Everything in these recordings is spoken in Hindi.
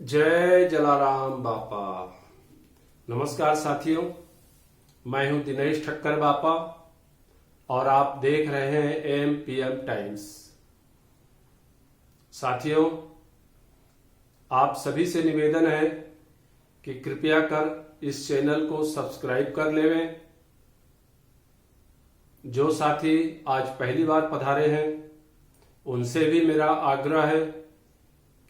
जय जलाराम बापा। नमस्कार साथियों, मैं हूं दिनेश ठक्कर बापा और आप देख रहे हैं एम टाइम्स। साथियों, आप सभी से निवेदन है कि कृपया कर इस चैनल को सब्सक्राइब कर लेवें। जो साथी आज पहली बार पधारे हैं उनसे भी मेरा आग्रह है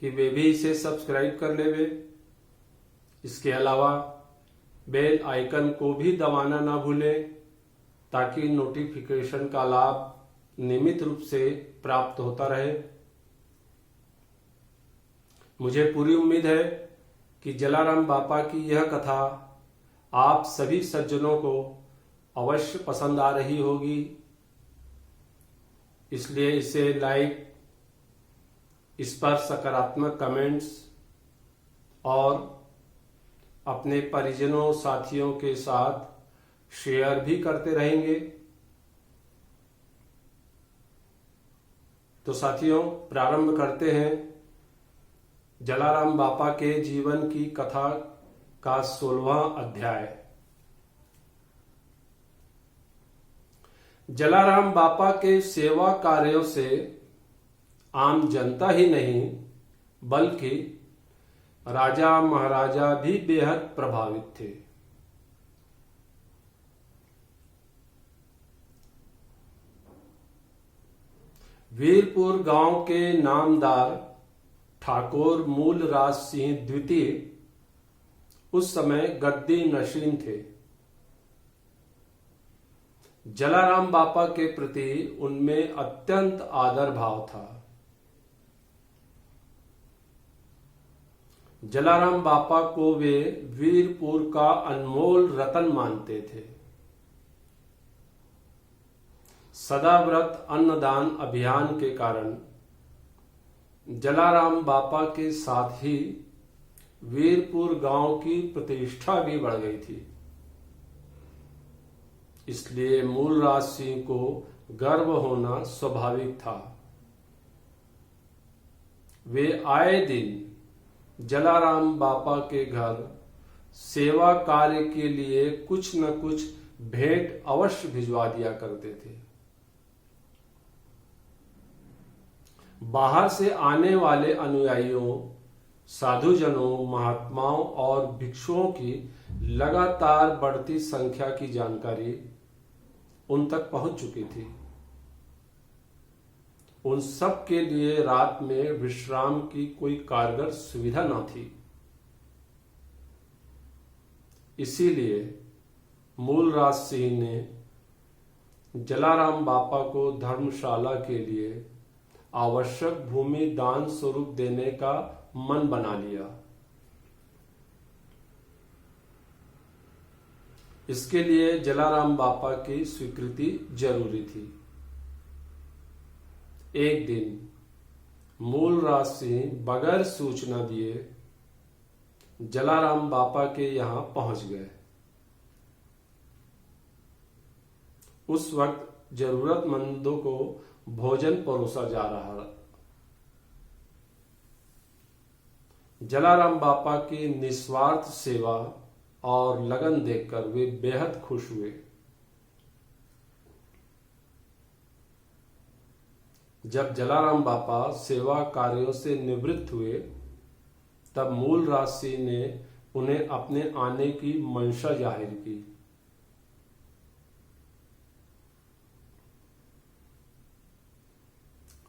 कि वे भी इसे सब्सक्राइब कर लेवे। इसके अलावा बेल आइकन को भी दबाना ना भूलें ताकि नोटिफिकेशन का लाभ नियमित रूप से प्राप्त होता रहे। मुझे पूरी उम्मीद है कि जलाराम बापा की यह कथा आप सभी सज्जनों को अवश्य पसंद आ रही होगी, इसलिए इसे लाइक, इस पर सकारात्मक कमेंट्स और अपने परिजनों साथियों के साथ शेयर भी करते रहेंगे। तो साथियों, प्रारंभ करते हैं जलाराम बापा के जीवन की कथा का 16वां अध्याय। जलाराम बापा के सेवा कार्यों से आम जनता ही नहीं बल्कि राजा महाराजा भी बेहद प्रभावित थे। वीरपुर गांव के नामदार ठाकुर मूलराज सिंह द्वितीय उस समय गद्दी नशीन थे। जलाराम बापा के प्रति उनमें अत्यंत आदर भाव था। जलाराम बापा को वे वीरपुर का अनमोल रतन मानते थे। सदाव्रत अन्नदान अभियान के कारण जलाराम बापा के साथ ही वीरपुर गांव की प्रतिष्ठा भी बढ़ गई थी। इसलिए मूलराज सिंह को गर्व होना स्वाभाविक था। वे आए दिन जलाराम बापा के घर सेवा कार्य के लिए कुछ न कुछ भेंट अवश्य भिजवा दिया करते थे। बाहर से आने वाले अनुयायियों, साधुजनों, महात्माओं और भिक्षुओं की लगातार बढ़ती संख्या की जानकारी उन तक पहुंच चुकी थी। उन सब के लिए रात में विश्राम की कोई कारगर सुविधा न थी। इसीलिए मूलराज सिंह ने जलाराम बापा को धर्मशाला के लिए आवश्यक भूमि दान स्वरूप देने का मन बना लिया। इसके लिए जलाराम बापा की स्वीकृति जरूरी थी। एक दिन मूलराज सिंह बगैर सूचना दिए जलाराम बापा के यहां पहुंच गए। उस वक्त जरूरतमंदों को भोजन परोसा जा रहा था। जलाराम बापा की निस्वार्थ सेवा और लगन देखकर वे बेहद खुश हुए। जब जलाराम बापा सेवा कार्यों से निवृत्त हुए तब मूलराज सिंह ने उन्हें अपने आने की मंशा जाहिर की।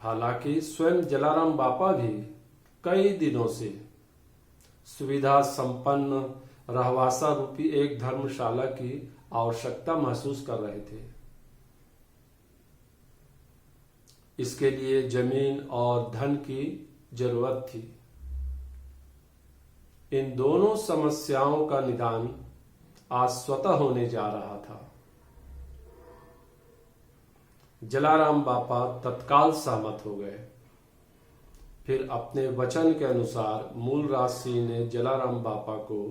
हालांकि स्वयं जलाराम बापा भी कई दिनों से सुविधा संपन्न रहवासा रूपी एक धर्मशाला की आवश्यकता महसूस कर रहे थे। इसके लिए जमीन और धन की जरूरत थी। इन दोनों समस्याओं का निदान आज स्वतः होने जा रहा था। जलाराम बापा तत्काल सहमत हो गए। फिर अपने वचन के अनुसार मूलराज सिंह ने जलाराम बापा को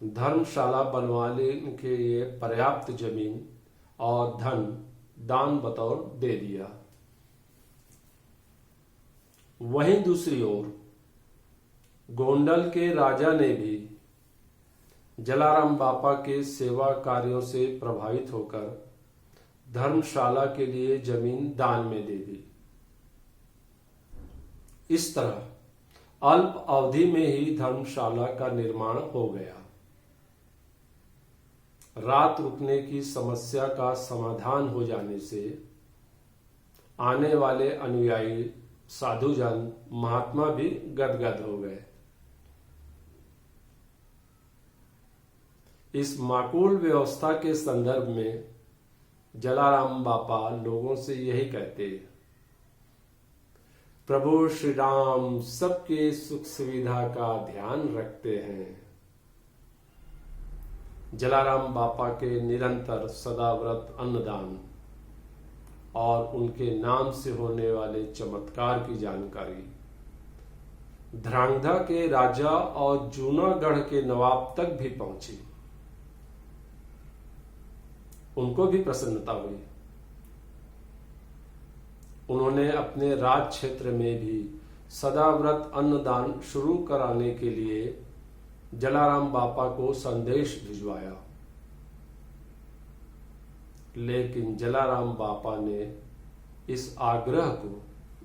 धर्मशाला बनवाने के लिए पर्याप्त जमीन और धन दान बतौर दे दिया। वहीं दूसरी ओर गोंडल के राजा ने भी जलाराम बापा के सेवा कार्यों से प्रभावित होकर धर्मशाला के लिए जमीन दान में दे दी। इस तरह अल्प अवधि में ही धर्मशाला का निर्माण हो गया। रात रुकने की समस्या का समाधान हो जाने से आने वाले अनुयायी साधुजन महात्मा भी गदगद हो गए। इस माकूल व्यवस्था के संदर्भ में जलाराम बापा लोगों से यही कहते हैं, प्रभु श्री राम सबके सुख सुविधा का ध्यान रखते हैं। जलाराम बापा के निरंतर सदाव्रत अन्नदान और उनके नाम से होने वाले चमत्कार की जानकारी ध्रांगधा के राजा और जूनागढ़ के नवाब तक भी पहुंची। उनको भी प्रसन्नता हुई। उन्होंने अपने राज क्षेत्र में भी सदाव्रत अन्नदान शुरू कराने के लिए जलाराम बापा को संदेश भिजवाया, लेकिन जलाराम बापा ने इस आग्रह को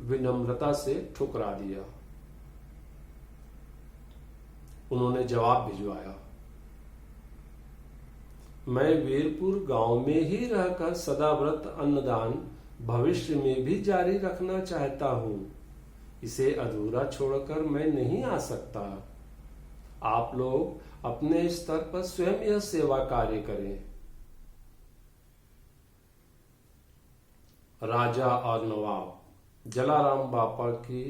विनम्रता से ठुकरा दिया। उन्होंने जवाब भिजवाया, मैं वीरपुर गांव में ही रहकर सदाव्रत अन्नदान भविष्य में भी जारी रखना चाहता हूं। इसे अधूरा छोड़कर मैं नहीं आ सकता। आप लोग अपने स्तर पर स्वयं यह सेवा कार्य करें। राजा और नवाब जलाराम बापा की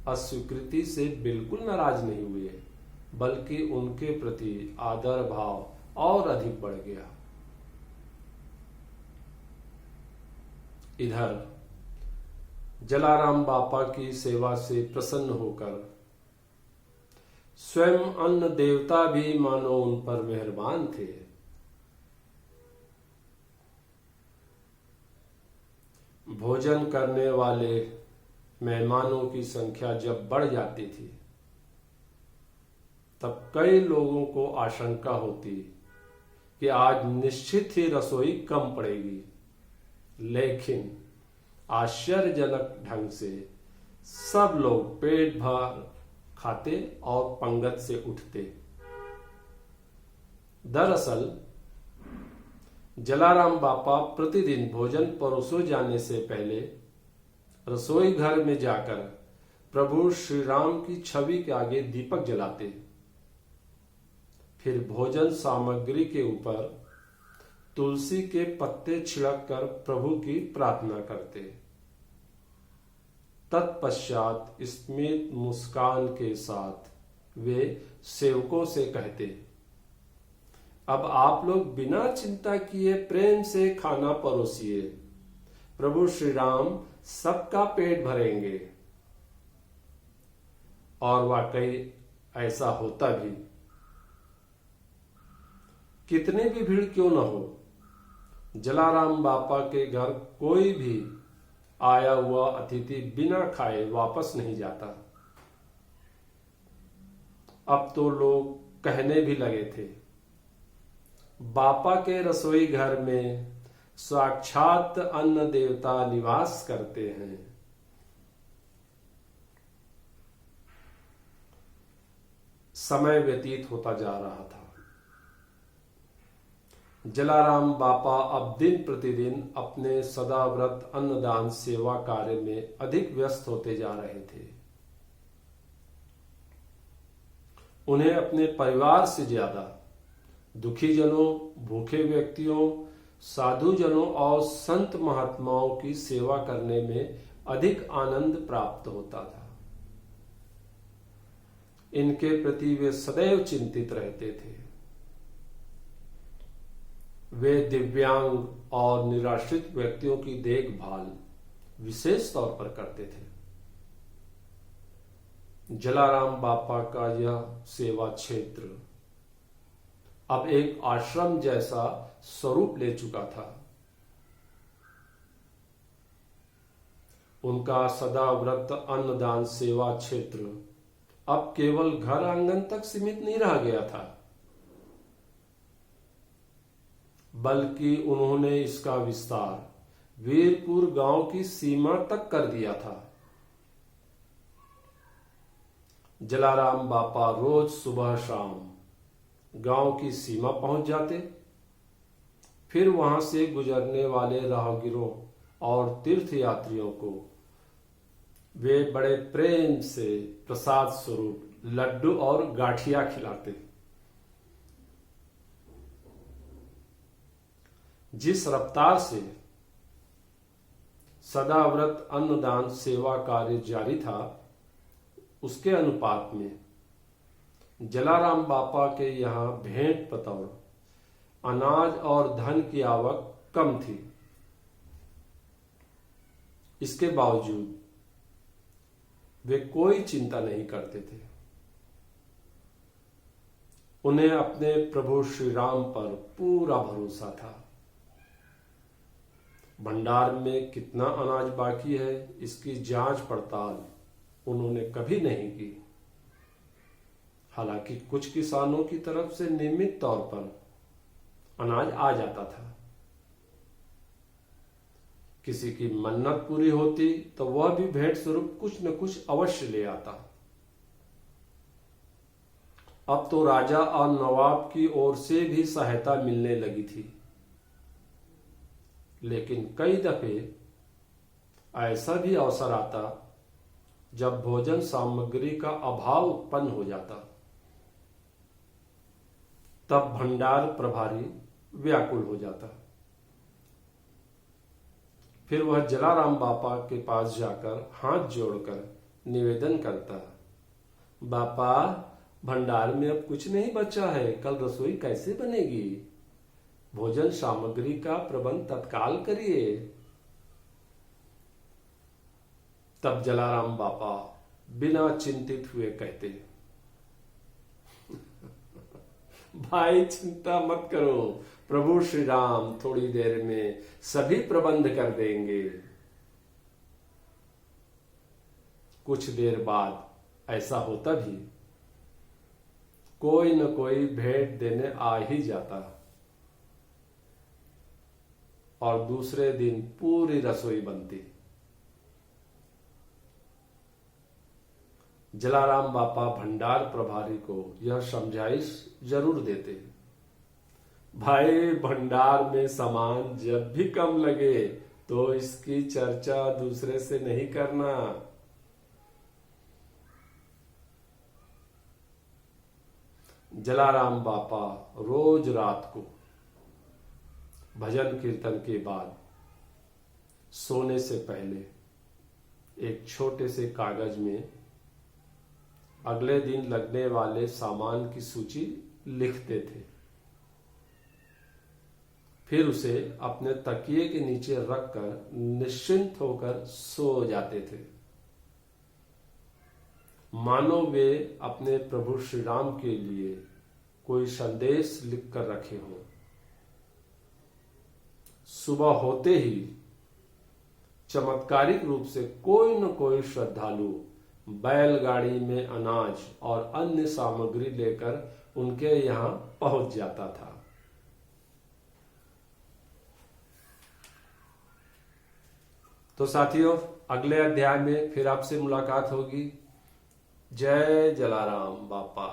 अस्वीकृति से बिल्कुल नाराज नहीं हुए, बल्कि उनके प्रति आदर भाव और अधिक बढ़ गया। इधर जलाराम बापा की सेवा से प्रसन्न होकर स्वयं अन्न देवता भी मानो उन पर मेहरबान थे। भोजन करने वाले मेहमानों की संख्या जब बढ़ जाती थी, तब कई लोगों को आशंका होती कि आज निश्चित ही रसोई कम पड़ेगी, लेकिन आश्चर्यजनक ढंग से सब लोग पेट भर खाते और पंगत से उठते। दरअसल जलाराम बापा प्रतिदिन भोजन परोसे जाने से पहले रसोई घर में जाकर प्रभु श्री राम की छवि के आगे दीपक जलाते, फिर भोजन सामग्री के ऊपर तुलसी के पत्ते छिड़क कर प्रभु की प्रार्थना करते। तत्पश्चात स्मित मुस्कान के साथ वे सेवकों से कहते, अब आप लोग बिना चिंता किए प्रेम से खाना परोसिए। प्रभु श्री राम सबका पेट भरेंगे। और वाकई ऐसा होता भी। कितनी भी भीड़ क्यों न हो, जलाराम बापा के घर कोई भी आया हुआ अतिथि बिना खाए वापस नहीं जाता। अब तो लोग कहने भी लगे थे, बापा के रसोई घर में साक्षात अन्न देवता निवास करते हैं। समय व्यतीत होता जा रहा था। जलाराम बापा अब दिन प्रतिदिन अपने सदाव्रत अन्नदान सेवा कार्य में अधिक व्यस्त होते जा रहे थे। उन्हें अपने परिवार से ज्यादा दुखी जनों, भूखे व्यक्तियों, साधुजनों और संत महात्माओं की सेवा करने में अधिक आनंद प्राप्त होता था। इनके प्रति वे सदैव चिंतित रहते थे। वे दिव्यांग और निराश्रित व्यक्तियों की देखभाल विशेष तौर पर करते थे। जलाराम बापा का यह सेवा क्षेत्र अब एक आश्रम जैसा स्वरूप ले चुका था। उनका सदाव्रत अन्नदान सेवा क्षेत्र अब केवल घर आंगन तक सीमित नहीं रह गया था, बल्कि उन्होंने इसका विस्तार वीरपुर गांव की सीमा तक कर दिया था। जलाराम बापा रोज सुबह शाम गांव की सीमा पहुंच जाते, फिर वहां से गुजरने वाले राहगीरों और तीर्थयात्रियों को वे बड़े प्रेम से प्रसाद स्वरूप लड्डू और गाठिया खिलाते। जिस रफ्तार से सदाव्रत अन्नदान सेवा कार्य जारी था, उसके अनुपात में जलाराम बापा के यहाँ भेंट बतौर अनाज और धन की आवक कम थी। इसके बावजूद वे कोई चिंता नहीं करते थे। उन्हें अपने प्रभु श्री राम पर पूरा भरोसा था। भंडार में कितना अनाज बाकी है, इसकी जांच पड़ताल उन्होंने कभी नहीं की। हालांकि कुछ किसानों की तरफ से नियमित तौर पर अनाज आ जाता था। किसी की मन्नत पूरी होती तो वह भी भेंट स्वरूप कुछ न कुछ अवश्य ले आता। अब तो राजा और नवाब की ओर से भी सहायता मिलने लगी थी, लेकिन कई दफे ऐसा भी अवसर आता जब भोजन सामग्री का अभाव उत्पन्न हो जाता। तब भंडार प्रभारी व्याकुल हो जाता। फिर वह जलाराम बापा के पास जाकर हाथ जोड़कर निवेदन करता, बापा, भंडार में अब कुछ नहीं बचा है, कल रसोई कैसे बनेगी? भोजन सामग्री का प्रबंध तत्काल करिए। तब जलाराम बापा बिना चिंतित हुए कहते, भाई चिंता मत करो, प्रभु श्री राम थोड़ी देर में सभी प्रबंध कर देंगे। कुछ देर बाद ऐसा होता भी, कोई न कोई भेंट देने आ ही जाता और दूसरे दिन पूरी रसोई बनती। जलाराम बापा भंडार प्रभारी को यह समझाइश जरूर देते, भाई, भंडार में सामान जब भी कम लगे तो इसकी चर्चा दूसरे से नहीं करना। जलाराम बापा रोज रात को भजन कीर्तन के बाद सोने से पहले एक छोटे से कागज में अगले दिन लगने वाले सामान की सूची लिखते थे। फिर उसे अपने तकिए के नीचे रखकर निश्चिंत होकर सो जाते थे, मानो वे अपने प्रभु श्री राम के लिए कोई संदेश लिखकर रखे हों। सुबह होते ही चमत्कारिक रूप से कोई न कोई श्रद्धालु बैलगाड़ी में अनाज और अन्य सामग्री लेकर उनके यहां पहुंच जाता था। तो साथियों, अगले अध्याय में फिर आपसे मुलाकात होगी। जय जलाराम बापा।